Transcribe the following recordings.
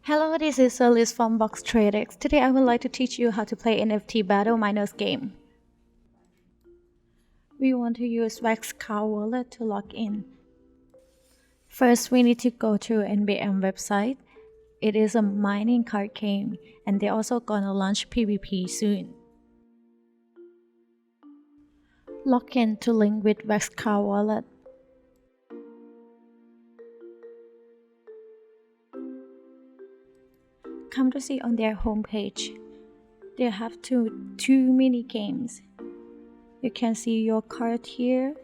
Hello, this is Alice from BOXTradEx. Today I would like to teach you how to play NFT Battle Miners game. We want to use WAXP wallet to log in. First, we need to go to NBM website. It is a mining card game and they're also gonna launch PvP soon. Log in to link with WAXP wallet. Come to see on their homepage. They have two mini games. You can see your card here.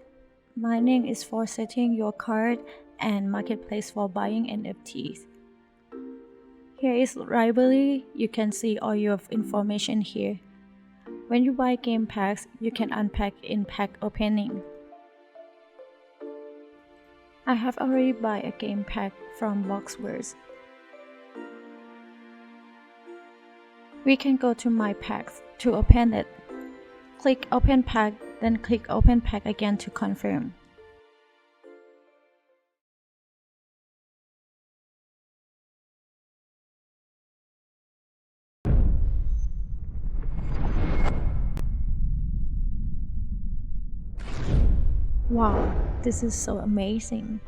Mining is for setting your card and marketplace for buying NFTs. Here is library. You can see all your information here. When you buy game packs, you can unpack in pack opening. I have already bought a game pack from BOXVERSE. We can go to My Packs to open it. Click Open Pack, then click Open Pack again to confirm. Wow, this is so amazing.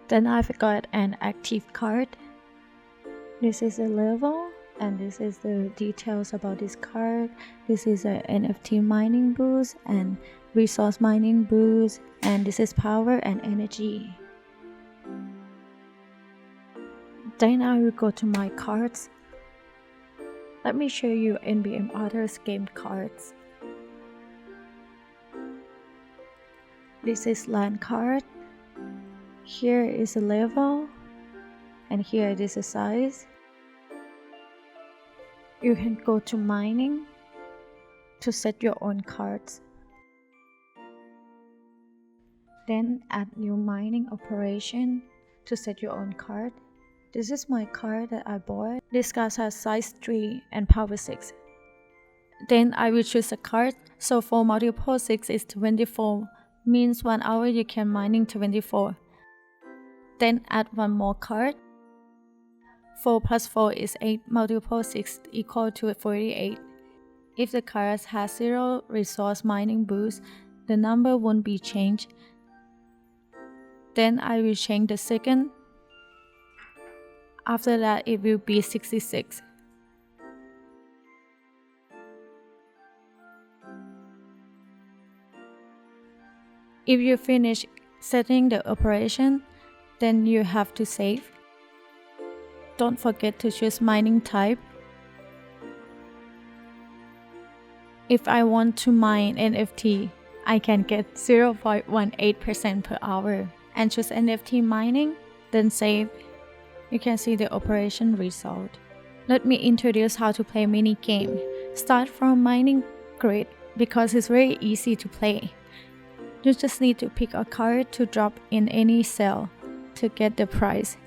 Then I've got an active card. This is a level. And this is the details about this card. This is a NFT mining boost and resource mining boost, and this is power and energy. Then I will go to my cards. Let me show you NBM Others game cards. This is land card. Here is a level, and here it is a size. You can go to mining to set your own cards. Then add new mining operation to set your own card. This is my card that I bought. This card has size 3 and power 6. Then I will choose a card. So for multiple 6 is 24, means 1 hour you can mining 24. Then add one more card. 4 plus 4 is 8, multiple 6 equal to 48. If the card has 0 resource mining boost, the number won't be changed. Then I will change the second. After that, it will be 66. If you finish setting the operation, then you have to save. Don't forget to choose mining type. If I want to mine NFT, I can get 0.18% per hour and choose NFT mining, then save. You can see the operation result. Let me introduce how to play mini game. Start from mining grid because it's very easy to play. You just need to pick a card to drop in any cell to get the price.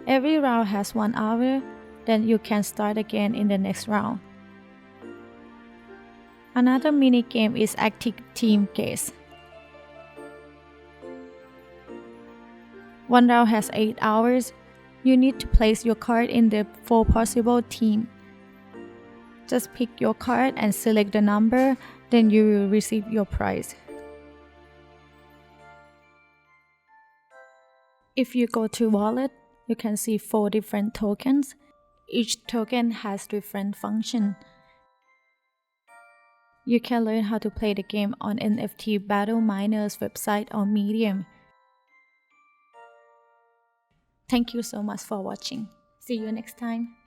Every round has 1 hour, then you can start again in the next round. Another mini game is Active Team Guess. One round has 8 hours. You need to place your card in the 4 possible teams. Just pick your card and select the number, then you will receive your prize. If you go to wallet, you can see 4 different tokens. Each token has different functions. You can learn how to play the game on NFT Battle Miners website or Medium. Thank you so much for watching. See you next time.